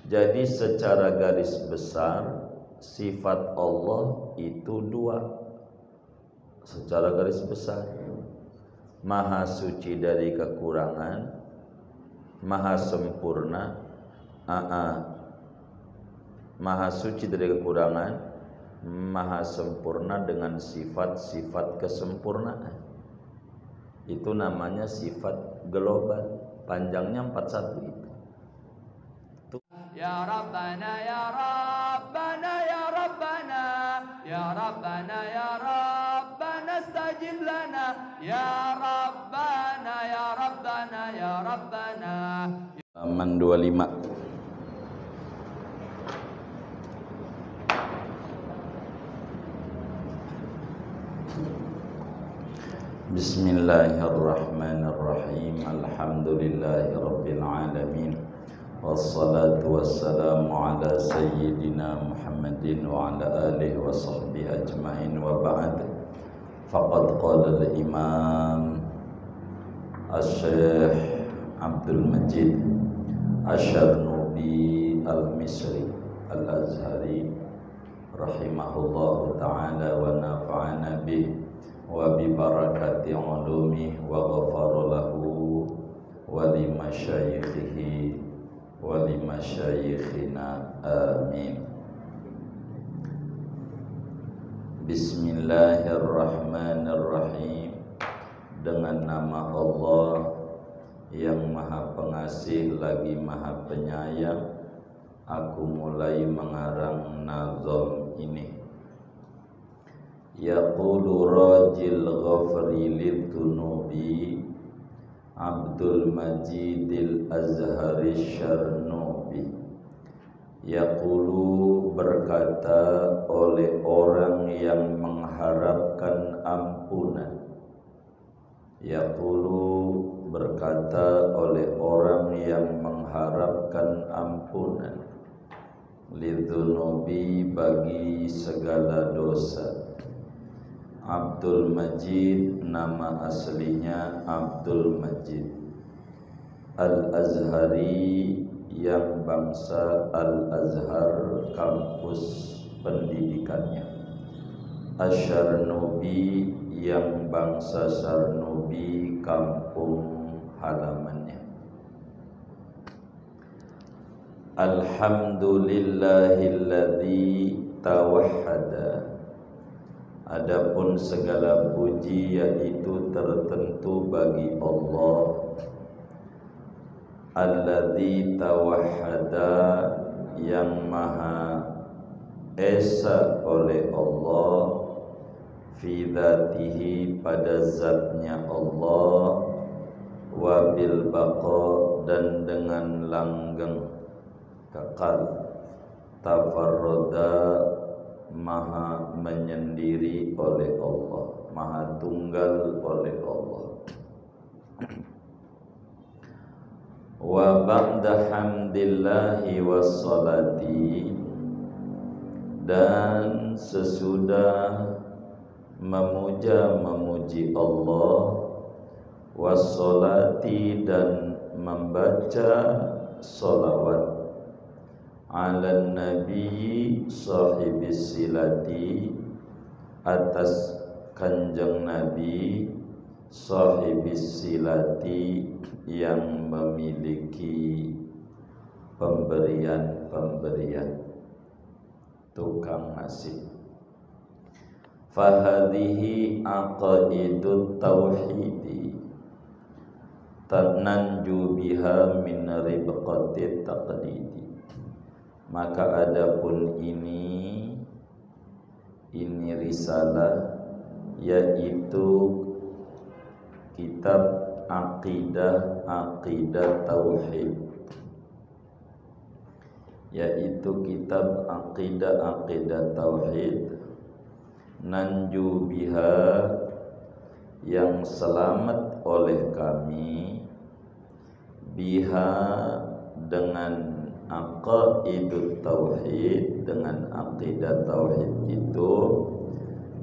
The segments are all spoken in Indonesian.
Jadi secara garis besar sifat Allah itu dua. Secara garis besar, Maha suci dari kekurangan, Maha sempurna. Maha suci dari kekurangan, Maha sempurna dengan sifat-sifat kesempurnaan. Itu namanya sifat global. Panjangnya 41 itu. Ya Rabbana ya Rabbana ya Rabbana ya Rabbana ya Rabbana stajib lana ya Rabbana ya Rabbana ya Rabbana. Halaman 25. Bismillahirrahmanirrahim. Alhamdulillahirabbil alamin. Wassalatu wassalamu ala sayyidina Muhammadin wa ala alihi wa sahbihi ajma'in wa ba'd. Faqad qala al-imam Asy-Syaikh Abdul Majid Asy-Syarnubi Al-Misri Al-Azhari rahimahullahu ta'ala wa nafa'ana bih wa bi barakati ulumih wa ghafara lahu wa li masyayikhihi wa li masyayikhina amin. Bismillahirrahmanirrahim. Dengan nama Allah yang Maha Pengasih lagi Maha Penyayang, aku mulai mengarang nazam ini. Yaqulu rajil ghafri lidzunubi Abdul Majidil Azhari Syarnubi. Yaqulu berkata oleh orang yang mengharapkan ampunan. Yaqulu berkata oleh orang yang mengharapkan ampunan. Lidzunubi bagi segala dosa. Abdul Majid nama aslinya Abdul Majid Al-Azhari yang bangsa Al-Azhar kampus pendidikannya, Asy-Syarnubi yang bangsa Syarnubi kampung halamannya. Alhamdulillahilladzi tawahhada. Adapun segala puji yaitu tertentu bagi Allah, alladzi tawahhada yang maha esa oleh Allah, fi dzatihi pada zatnya Allah, wa bil baqa dan dengan langgeng kekal, tafarrada maha menyendiri oleh Allah, maha tunggal oleh Allah. Wa ba'da hamdillahi wassalati, dan sesudah memuji Allah, wassalati dan membaca salawat, ala nabi sahibis silati atas kanjeng Nabi sahibis silati yang memiliki pemberian-pemberian, tukang ngasih. Fahadhihi aqaidut tauhidi tananju biha min ribqatit taqlidi. Maka adapun ini risalah, yaitu kitab aqidah tauhid, yaitu kitab aqidah tauhid, nanju biha yang selamat oleh kami, biha dengan aqaidut tauhid, dengan aqidah tauhid itu,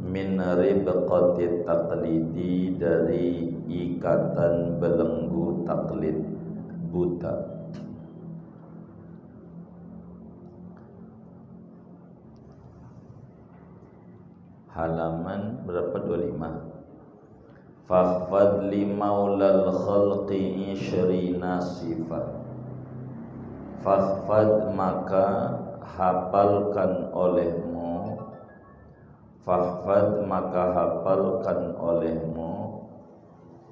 min ribqatit taqlidi dari ikatan belenggu taklid buta. halaman berapa? 25. Fahfad li maulal khalqi isyrina sifat. Fahfad maka hafalkan olehmu, fahfad maka hafalkan olehmu,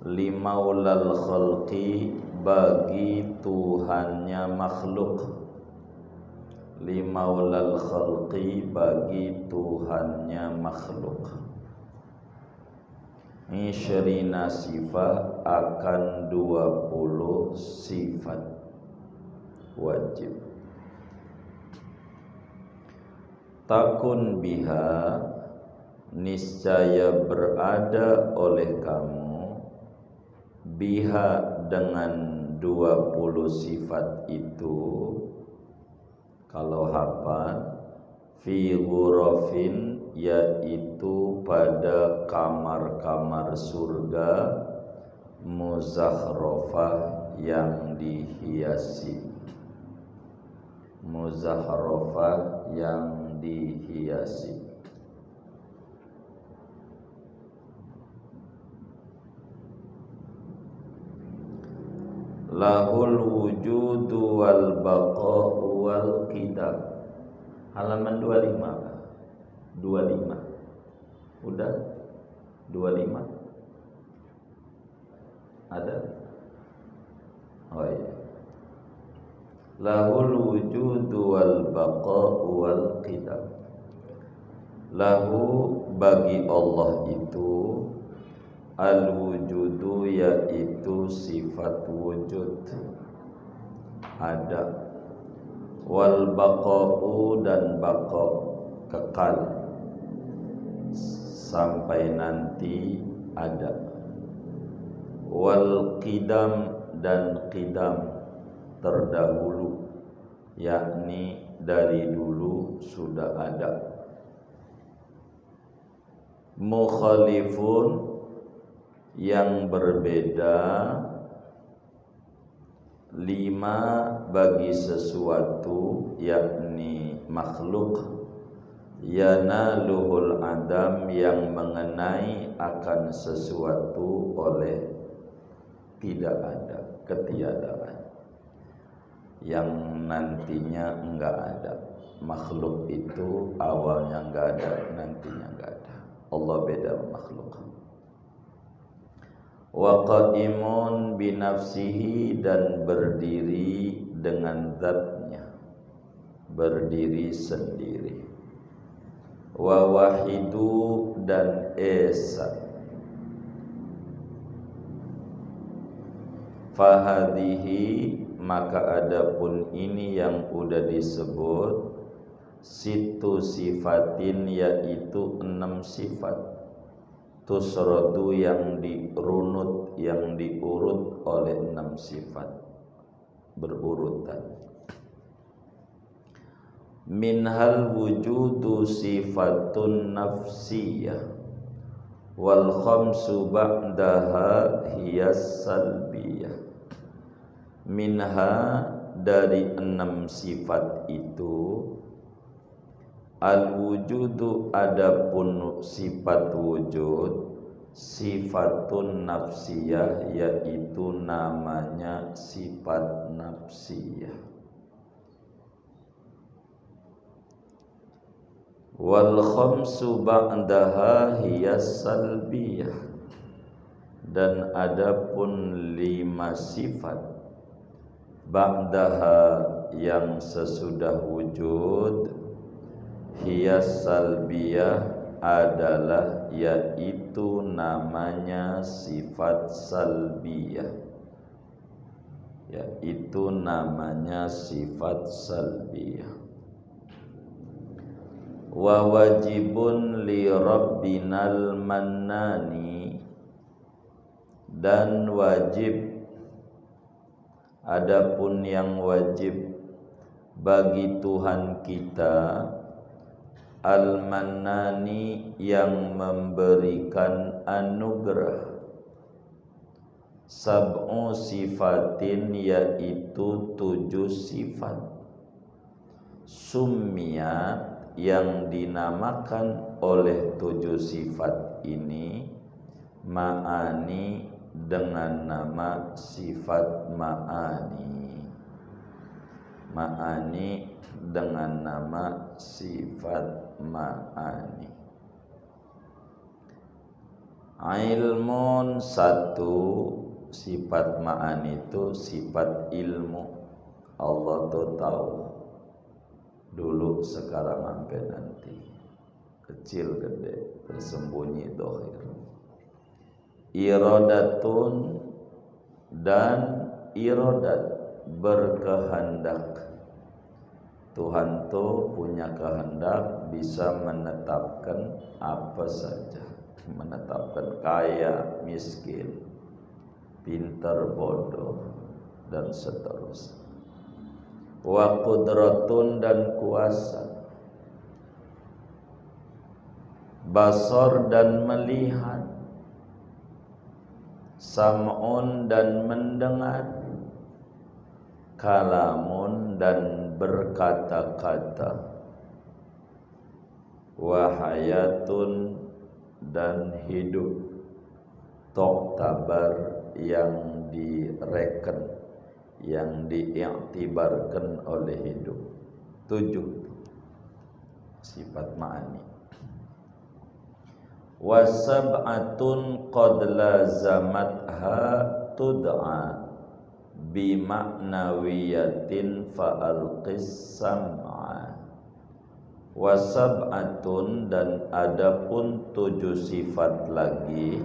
li maulal khalqi bagi Tuhannya makhluk, li maulal khalqi bagi Tuhannya makhluk. Isyrina sifat akan 20 sifat wajib. Takun biha niscaya berada oleh kamu, biha dengan 20 sifat itu, kalau hafal, fi ghurafin yaitu pada kamar-kamar surga, muzakhrafah yang dihiasi, muzakhrafah yang dihiasi. Lahul wujudu wal baqa'u wal qidam. Halaman 25. 25. Udah? 25. Ada? Oh iya. Lahul wujudu wal baqa'u wal qidam. Lahu bagi Allah itu al wujudu yaitu sifat wujud, ada, wal baqa'u dan baqa, kekal sampai nanti ada, wal qidam dan qidam terdahulu, yakni dari dulu sudah ada. Mukhalifun yang berbeda, lima bagi sesuatu yakni makhluk, yanaluhul adam yang mengenai akan sesuatu oleh tidak ada, ketiadaan, yang nantinya enggak ada. Makhluk itu awalnya enggak ada, nantinya enggak ada. Allah beda makhluk. Wa qa'imun binafsihi dan berdiri dengan zatnya, berdiri sendiri. Wa wahidu dan esa. Fahadihi maka adapun ini yang udah disebut situ sifatin yaitu 6 sifat. Tusrodu yang dirunut, yang diurut oleh 6 sifat berurutan. Minhal wujudu sifatun nafsiyah wal khamsu ba'daha hiyas salbiyah. Minha dari 6 sifat itu, al wujudu adapun sifat wujud, sifatun nafsiyah yaitu namanya sifat nafsiyah. Wal khamsu ba'daha hiyas salbiyah, dan adapun 5 sifat ba'daha yang sesudah wujud, hiyas salbiyah adalah yaitu namanya sifat salbiyah, yaitu namanya sifat salbiyah. Wa wajibun li rabbinal mannani, dan wajib, adapun yang wajib bagi Tuhan kita, al-mannani yang memberikan anugerah, sab'u sifatin yaitu 7 sifat, summiyat yang dinamakan oleh 7 sifat ini ma'ani dengan nama sifat ma'ani. Ma'ani dengan nama sifat ma'ani. Ilmun, satu sifat ma'ani itu sifat ilmu. Allah tuh tahu dulu, sekarang, sampai nanti, kecil gede, tersembunyi dohir. Iradatun, dan iradat, berkehendak. Tuhan tuh punya kehendak, bisa menetapkan apa saja, menetapkan kaya, miskin, pintar, bodoh, dan seterusnya. Wa qudratun, dan kuasa. Basar, dan melihat. Sam'un, dan mendengar. Kalamun, dan berkata-kata. Wa hayatun, dan hidup. Toktabar, yang direken, yang diiktibarkan oleh hidup. 7 sifat ma'ani. Wa sab'atun qad lazamatha tud'a bi ma'nawiyatin fa'alqis sam'a. Wa sab'atun, dan adapun 7 sifat lagi,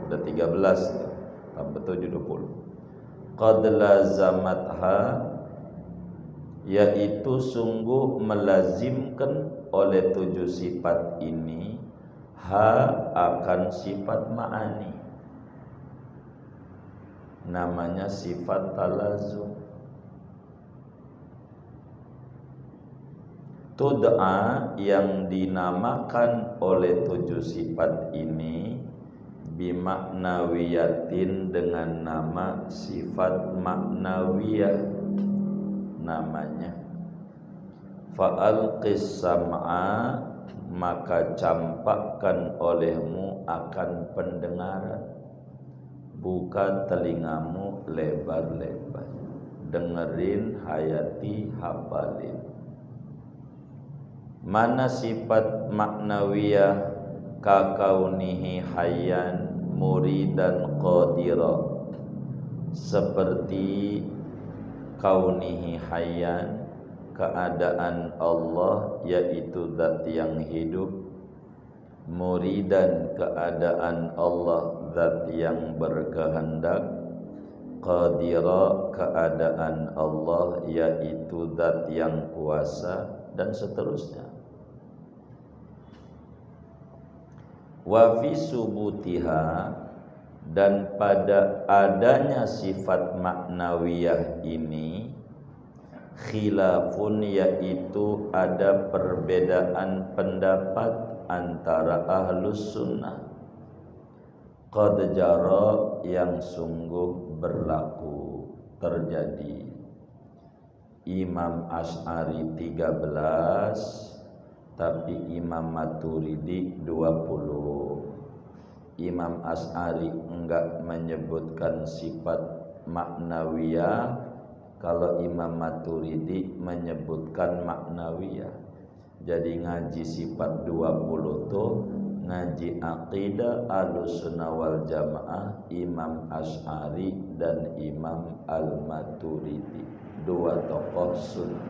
udah 13, tambah 7 20. Qad lazamatha, yaitu sungguh melazimkan oleh 7 sifat ini akan sifat ma'ani. Namanya sifat talazum. Tud'a, yang dinamakan oleh 7 sifat ini bimaknawiyatin, dengan nama sifat maknawiyah namanya. Fa'alqis sam'a, maka campakkan olehmu akan pendengaran. Buka telingamu lebar-lebar, dengerin, hayati, hafalin. Mana sifat maknawiyah? Kakaunihi hayyan muridan qadira, seperti kaunihi hayyan, keadaan Allah yaitu zat yang hidup, muridan, keadaan Allah zat yang berkehendak, qadira, keadaan Allah yaitu zat yang kuasa, dan seterusnya. Wa fi subutiha, dan pada adanya sifat maknawiyah ini, khilafun, yaitu ada perbedaan pendapat antara ahlus sunnah. Qad jara, yang sungguh berlaku, terjadi. Imam Asy'ari 13, tapi Imam Maturidi 20. Imam Asy'ari enggak menyebutkan sifat maknawiyah, kalau Imam Maturidi menyebutkan maknawiyah. Jadi ngaji sifat 20 tuh ngaji aqidah Ahlussunnah wal Jamaah Imam Asy'ari dan Imam Al-Maturidi, 2 tokoh sunnah.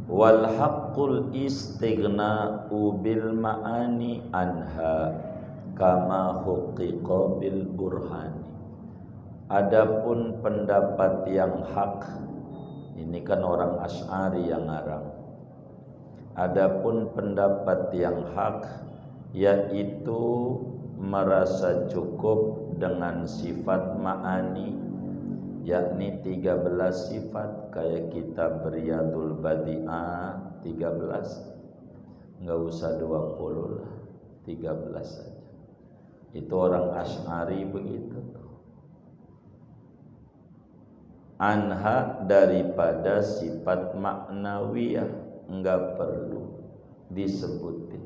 Wal haqqul istighna'u bil ma'ani anha kama huqiqa bil burhani. Adapun pendapat yang hak, ini kan orang Asy'ari yang ngarang. Adapun pendapat yang hak, yaitu merasa cukup dengan sifat ma'ani, yakni 13 sifat, kayak kitab Riyadul Badi'ah 13, enggak usah 20 lah, 13 saja. Itu orang Asy'ari begitu. Anha, daripada sifat maknawiyah. enggak perlu disebutin.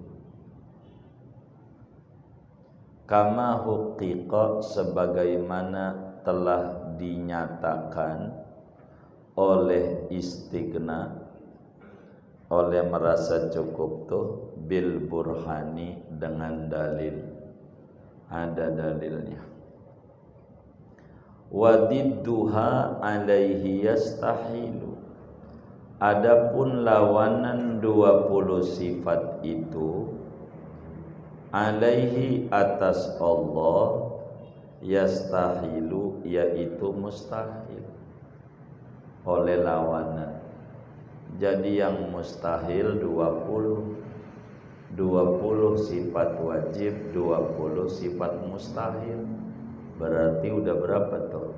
Kama huqiqa, sebagaimana telah dinyatakan oleh istighna, oleh merasa cukup tuh, bil burhani, dengan dalil, ada dalilnya. Wadidduha alaihi yastahilu, adapun lawanan 20 sifat itu, alaihi, atas Allah, yastahilu, yaitu mustahil, oleh lawanan. Jadi yang mustahil 20 sifat wajib, 20 sifat mustahil. Berarti udah berapa tuh?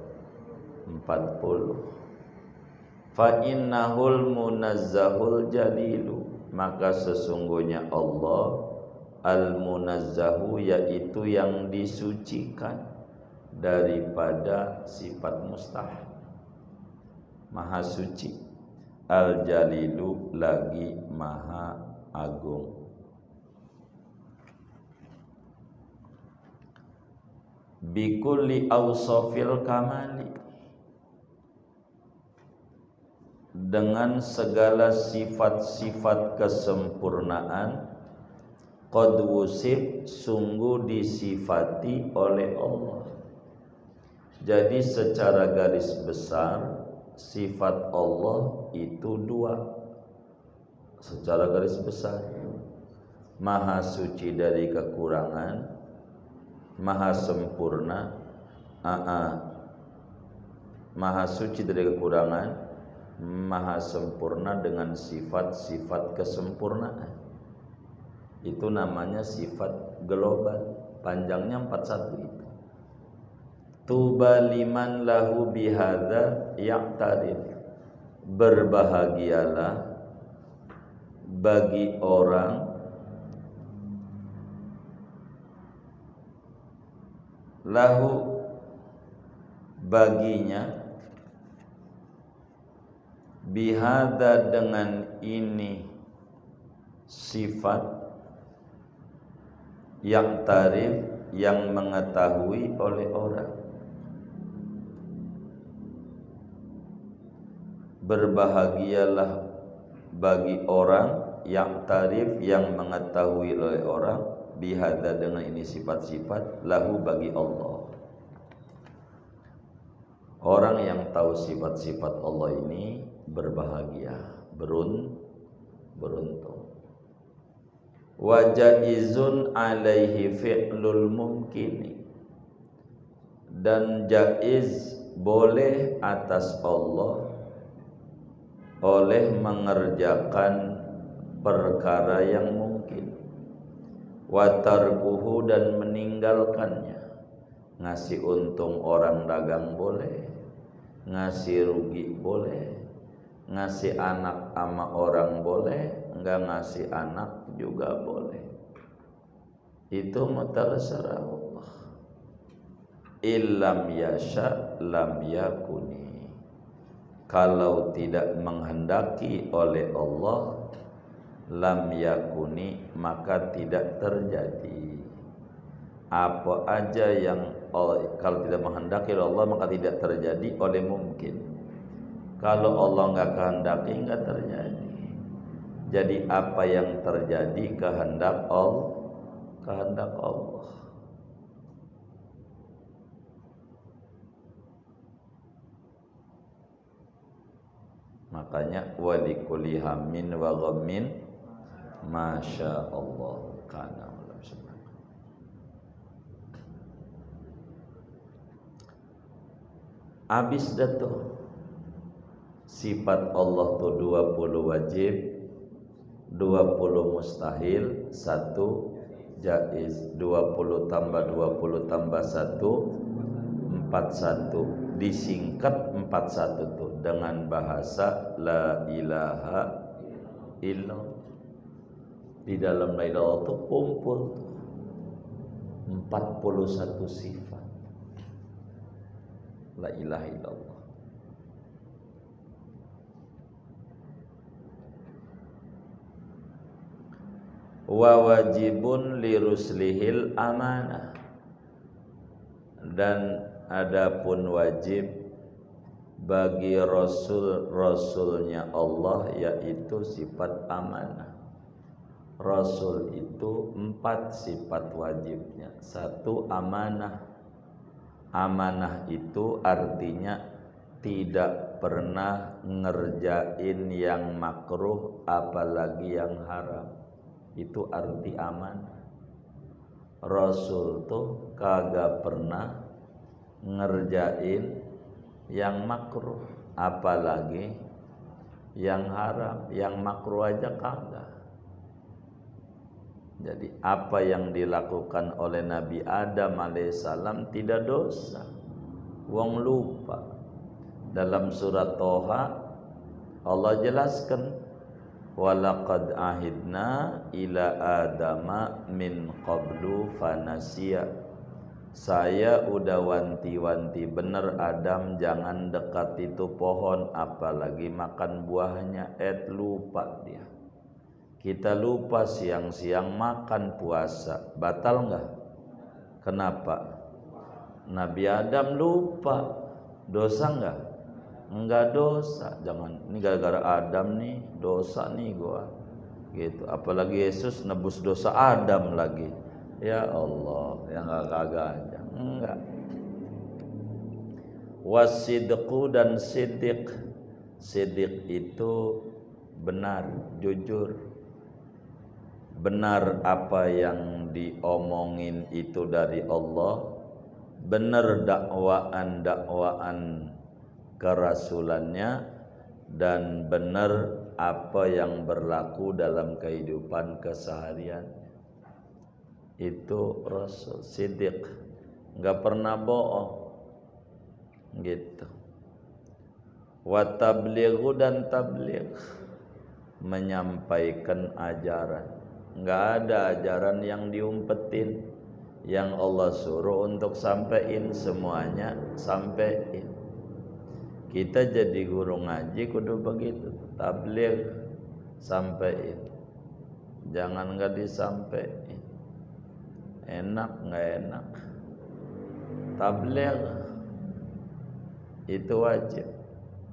40. Fa innahul munazzahul jalilu, maka sesungguhnya Allah al-munazzahu, yaitu yang disucikan daripada sifat mustahil, maha suci. Al-jalilu, lagi maha agung. Bikulli awsafil kamali, dengan segala sifat-sifat kesempurnaan, qad wusif, sungguh disifati oleh Allah. Jadi secara garis besar sifat Allah itu 2. Secara garis besar, maha suci dari kekurangan, maha sempurna, maha suci dari kekurangan, maha sempurna dengan sifat-sifat kesempurnaan. Itu namanya sifat global, panjangnya 41 itu. Tuba liman lahu bihadza ya'tarif, berbahagialah bagi orang lahu, baginya, bihada, dengan ini sifat, yang tarif, yang mengetahui oleh orang. Berbahagialah bagi orang, yang tarif, yang mengetahui oleh orang, bihada, dengan ini sifat-sifat, lahu, bagi Allah. Orang yang tahu sifat-sifat Allah ini berbahagia, beruntung. Wa jaizun alaihi fi'lul mumkini, dan jaiz, boleh atas Allah oleh mengerjakan perkara yang mungkin. Wa tarkuhu, dan meninggalkannya. Ngasih untung orang dagang boleh, ngasih rugi boleh, ngasih anak sama orang boleh, enggak ngasih anak juga boleh. Itu terserah Allah. Illam yasha lam yakuni, kalau tidak menghendaki oleh Allah, lam yakuni, maka tidak terjadi. Apa aja yang kalau tidak menghendaki oleh Allah, maka tidak terjadi oleh mungkin. Kalau Allah nggak kehendaki, nggak terjadi. Jadi apa yang terjadi kehendak Allah. Makanya walikulli hammin wa ghammin masya Allah kana. Habis dah tuh sifat Allah tuh 20 wajib, 20 mustahil, 1 jaiz, 20 tambah 20 tambah 1 41. Disingkat 41 tuh dengan bahasa la ilaha illallah. Di dalam la ilaha illallah tuh kumpul 41 sifat la ilaha illallah. Wa wajibun liruslihil amanah, dan adapun wajib bagi Rasulnya Allah yaitu sifat amanah. Rasul itu 4 sifat wajibnya. 1, amanah. Amanah itu artinya tidak pernah ngerjain yang makruh apalagi yang haram. Itu arti amanah. Rasul tuh kagak pernah ngerjain yang makruh apalagi yang haram. Yang makruh aja kagak. Jadi apa yang dilakukan oleh Nabi Adam alaihissalam tidak dosa. Wong lupa. Dalam surat Toha Allah jelaskan, walaqad ahidna ila adama min qablu fanasiya. Saya udah wanti-wanti bener Adam jangan dekat itu pohon apalagi makan buahnya. Lupa dia. Kita lupa siang-siang makan puasa, batal enggak? Kenapa? Nabi Adam lupa, dosa enggak? Enggak dosa. Jangan, ini gara-gara Adam nih, dosa nih gua. Gitu. Apalagi Yesus nebus dosa Adam lagi. Ya Allah, yang kagak aja. Enggak. Wasidqu dan siddiq. Siddiq itu benar, jujur. Benar apa yang diomongin itu dari Allah, benar dakwaan kerasulannya, dan benar apa yang berlaku dalam kehidupan keseharian. Itu Rasul Siddiq, nggak pernah bohong gitu. Wa tablighu dan tabligh, menyampaikan ajaran. Nggak ada ajaran yang diumpetin. Yang Allah suruh untuk sampein semuanya, sampein. Kita jadi guru ngaji kudu begitu, tabligh, sampein. Jangan nggak disampein. Enak nggak enak. Tabligh itu wajib,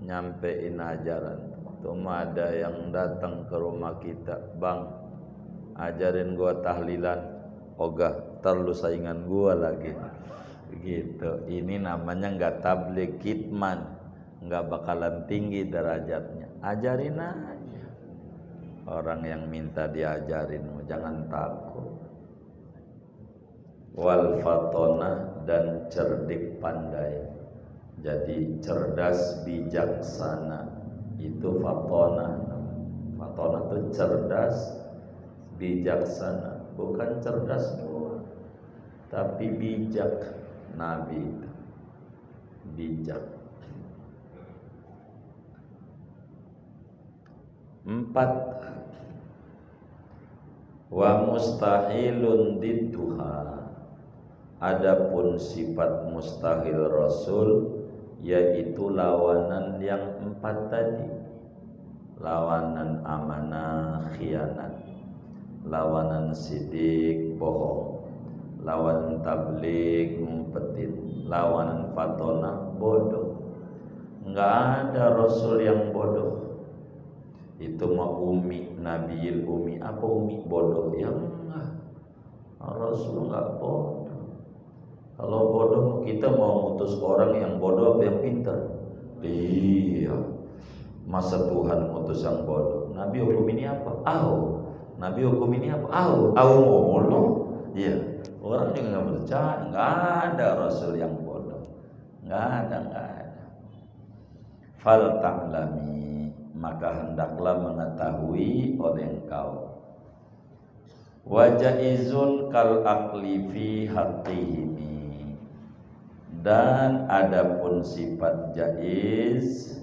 nyampein ajaran. Cuma ada yang datang ke rumah kita, bang, ajarin gua tahlilan. Ogah, ntar lu saingan gua lagi. Gitu. Ini namanya nggak tabligh, kitman, nggak bakalan tinggi derajatnya. Ajarin aja. Orang yang minta diajarin, jangan takut. Wal fatonah dan cerdik pandai. Jadi cerdas bijaksana itu fatonah. Fatonah itu cerdas bijaksana, bukan cerdas doang, tapi bijak. Nabi itu bijak. 4, wa mustahilun didduha. Adapun sifat mustahil Rasul yaitu lawanan yang 4 tadi. Lawanan amanah, khianat. Lawanan sidik, bohong. Lawanan tabligh, ngumpetin. Lawanan fatonah, bodoh. Enggak ada Rasul yang bodoh. Itu mah umi, Nabiil umi. Apa umi? Bodoh. Ya enggak. Rasul enggak bodoh. Kalau bodoh kita mau utus orang yang bodoh apa yang pintar? Iya. Masa Tuhan utus yang bodoh? Nabi hukum ini apa? Nabi hukum ini apa? Ngomong. Iya. Orang juga nggak percaya. Nggak ada Rasul yang bodoh. Nggak ada. Fal ta'lami, maka hendaklah mengetahui oleh engkau. Wajaizun kal aqli fi haqqihimi, dan adapun sifat jaiz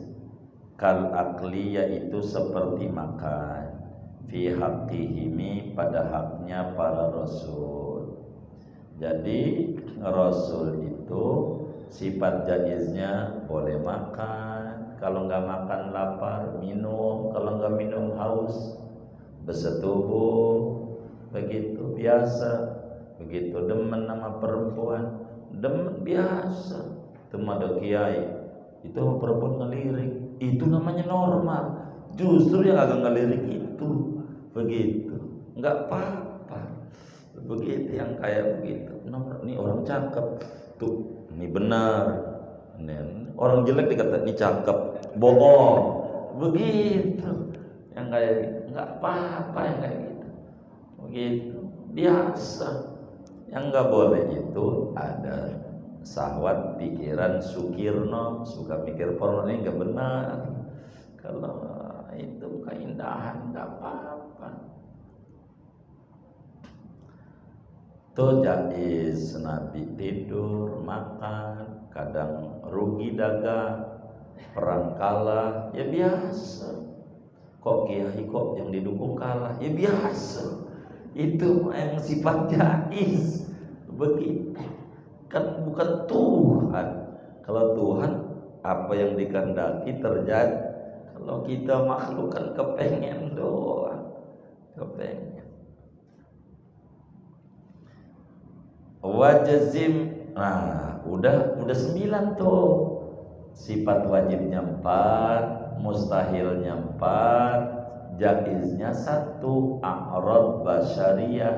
kal aqli yaitu seperti makan, fi haqqihimi pada haknya para rasul. Jadi rasul itu sifat jaiznya boleh makan, kalau nggak makan lapar, minum, kalau nggak minum haus, bersetubuh, begitu biasa. Begitu demen nama perempuan, demen biasa. Temada kiai itu perempuan ngelirik, itu namanya normal. Justru yang agak ngelirik itu begitu, nggak apa-apa. Begitu yang kayak begitu. Nomor ini orang cakep tuh, ini benar. Ini orang jelek dikata ini cakep, bohong. Begitu. Yang kayak gitu. Nggak apa-apa yang kayak gitu. Begitu. Biasa. Yang nggak boleh itu ada syahwat pikiran Sukirno, suka mikir porno, ini nggak benar. Kalau itu keindahan nggak apa-apa. Itu jais, Nabi tidur, makan, kadang rugi dagang, perang kalah, ya biasa. Kok kiai kok yang didukung kalah, ya biasa. Itu yang sifat jais. Begitu. Kan bukan Tuhan. Kalau Tuhan apa yang dikehendaki terjadi. Kalau kita makhluk kan kepengen doang, kepengen. Wajazim, nah udah 9 tuh. Sifat wajibnya 4, mustahilnya 4, jaiznya 1. A'rad basyariyah,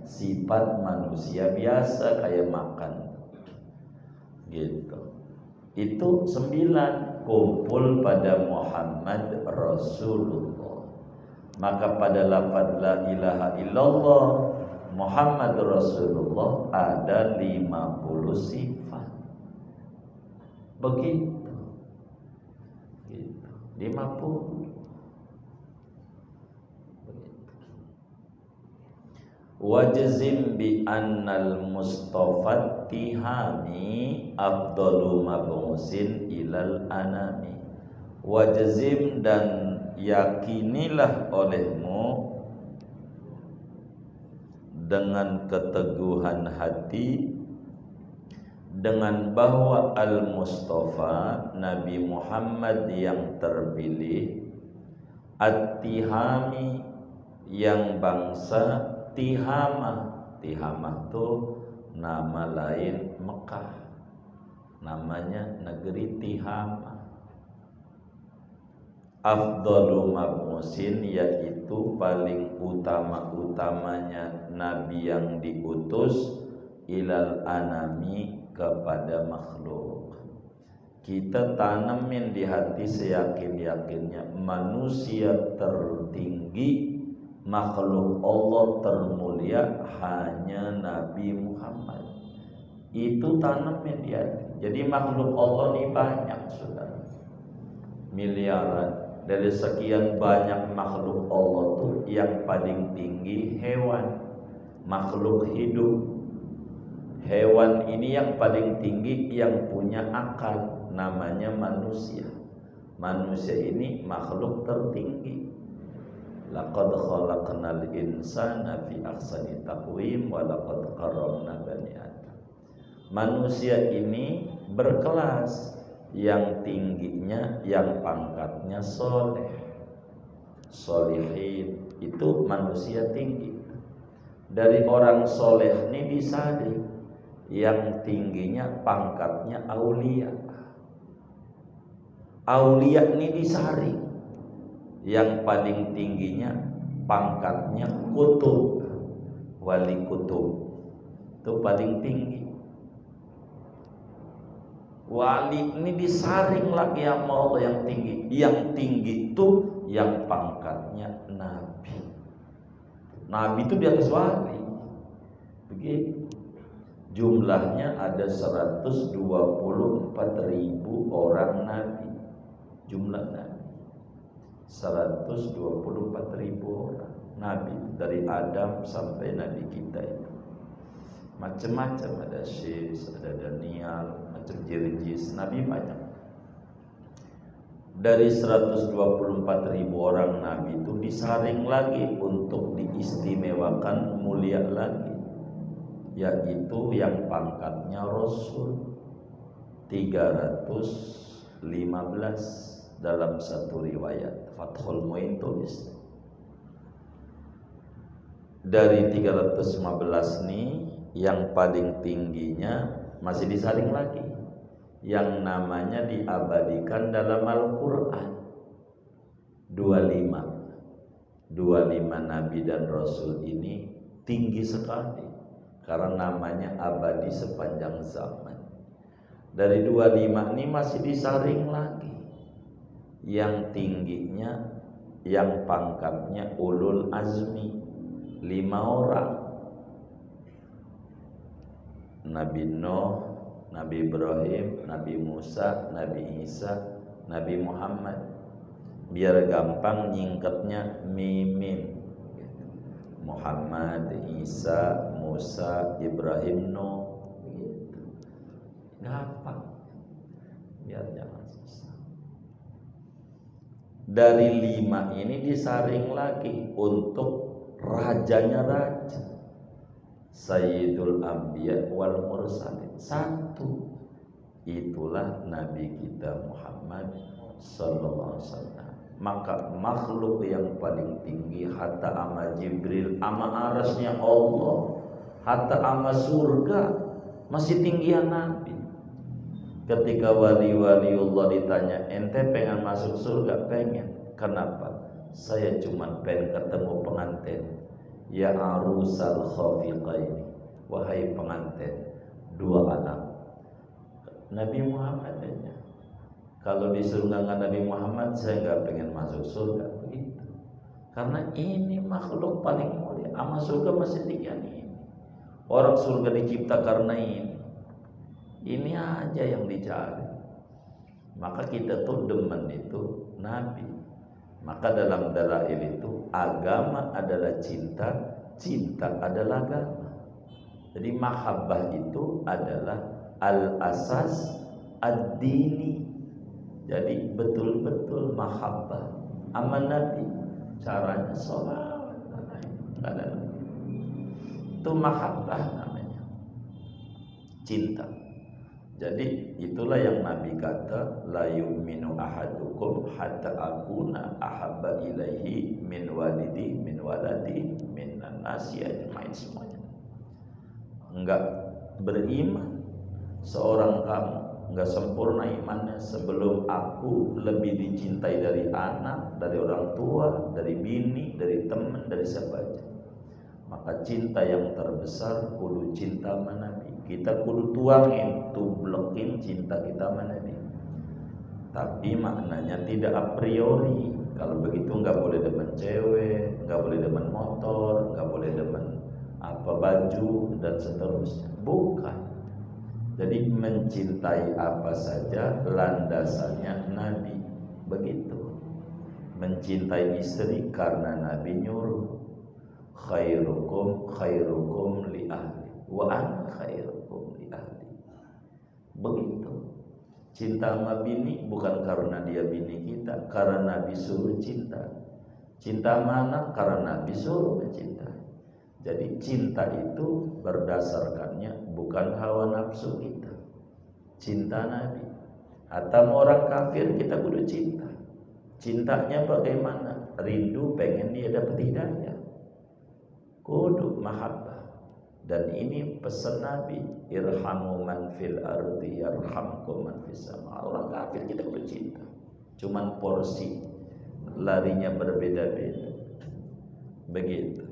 sifat manusia biasa kayak makan. Gitu. Itu 9 kumpul pada Muhammad Rasulullah. Maka pada lafaz la ilaha illallah Muhammad Rasulullah ada 50 sifat. Begitu. Gitu. 50. Wajzim bi annal mustafa tihami afdalu mab'usin ilal anami. Wajzim, dan yakinilah olehmu dengan keteguhan hati dengan bahwa al-Mustafa Nabi Muhammad yang terpilih, at-tihami yang bangsa Tihamah. Tihamah itu nama lain Mekah, namanya negeri Tihamah. Afdalu mab'usin, yaitu paling utama-utamanya Nabi yang diutus, ilal anami, kepada makhluk. Kita tanamin di hati seyakin-yakinnya manusia tertinggi, makhluk Allah termulia hanya Nabi Muhammad. Itu tanamin di hati. Jadi makhluk Allah ini banyak, saudara, miliaran. Dari sekian banyak makhluk Allah tuh yang paling tinggi hewan, makhluk hidup. Hewan ini yang paling tinggi, yang punya akal, namanya manusia. Manusia ini makhluk tertinggi. Laqad khalaqnal insana fi ahsani taqwim wa laqad karramna bani Adam. Manusia ini berkelas, yang tingginya, yang pangkatnya soleh, solihin, itu manusia tinggi. Dari orang soleh ini disaring, yang tingginya pangkatnya aulia. Aulia ini disaring, yang paling tingginya pangkatnya kutub, wali kutub, itu paling tinggi. Wali ini disaring lagi sama Allah yang tinggi. Yang tinggi itu yang pangkatnya Nabi. Nabi itu di atas wali. Begitu. Jumlahnya ada 124.000 orang Nabi. Jumlah Nabi 124.000 orang Nabi, dari Adam sampai Nabi kita itu. Macam-macam, ada Syis, ada Daniel, macam Jirjis, Nabi banyak. Dari 124.000 orang Nabi itu disaring lagi untuk diistimewakan, mulia lagi, yaitu yang pangkatnya Rasul 315 dalam satu riwayat. Fathul Muin tulis. Dari 315 nih yang paling tingginya masih disaring lagi, yang namanya diabadikan dalam Al-Quran. 25 Nabi dan Rasul ini tinggi sekali karena namanya abadi sepanjang zaman. Dari 25 ini masih disaring lagi yang tingginya, yang pangkatnya ulul azmi, 5 orang. Nabi Nuh, Nabi Ibrahim, Nabi Musa, Nabi Isa, Nabi Muhammad. Biar gampang nyingkatnya mimin. Muhammad, Isa, Musa, Ibrahim, Nuh, begitu. Gampang. Biar jangan susah. Dari 5 ini disaring lagi untuk rajanya raja, Sayyidul Anbiya wal Mursalin. 1, itulah Nabi kita Muhammad sallallahu alaihi wasallam. Maka makhluk yang paling tinggi hatta ama Jibril, ama arasnya Allah, hatta ama surga masih tinggian Nabi. Ketika wali-waliullah ditanya, ente pengen masuk surga? Pengen. Kenapa? Saya cuma pengen ketemu pengantin. Ya arusal khafiqaini, wahai pengantin 2 anak. Nabi Muhammad aja. Kalau disuruh dengan Nabi Muhammad, saya nggak pengen masuk surga, begitu. Karena ini makhluk paling mulia, ama surga masih tinggian ini. Orang surga dicipta karena ini. Ini aja yang dicari. Maka kita tuh demen itu Nabi. Maka dalam dalail itu agama adalah cinta, cinta adalah agama. Jadi mahabbah itu adalah al-asas ad-dini. Jadi betul-betul mahabbah sama Nabi. Caranya sholat, itu mahabbah namanya, cinta. Jadi itulah yang Nabi kata, la yu'minu ahadukum hatta akuna ahabba ilaihi min walidi min waladi min nasi ajmain, semuanya. Enggak beriman seorang kamu, enggak sempurna imannya sebelum aku lebih dicintai dari anak, dari orang tua, dari bini, dari teman, dari siapa aja. Maka cinta yang terbesar kudu cinta sama Nabi. Kita kudu tuangin, tublekin cinta kita sama Nabi. Tapi maknanya tidak a priori. Kalau begitu nggak boleh demen cewek, nggak boleh demen motor, nggak boleh demen apa baju dan seterusnya. Bukan. Jadi mencintai apa saja landasannya Nabi. Begitu. Mencintai istri karena Nabi nyuruh. Khairukum khairukum li ahli wa ana khairukum li ahli. Begitu. Cinta sama bini bukan karena dia bini kita, karena Nabi suruh cinta. Cinta sama anak karena Nabi suruh mencinta. Jadi cinta itu berdasarkannya bukan hawa nafsu kita, cinta Nabi. Atau orang kafir kita kudu cinta. Cintanya bagaimana? Rindu pengen dia dapat hidayah, kudu mahabbah. Dan ini pesan Nabi, irhamu man fil ardi yarhamkum man fis sama. Orang kafir kita kudu cinta, cuman porsi larinya berbeda-beda. Begitu.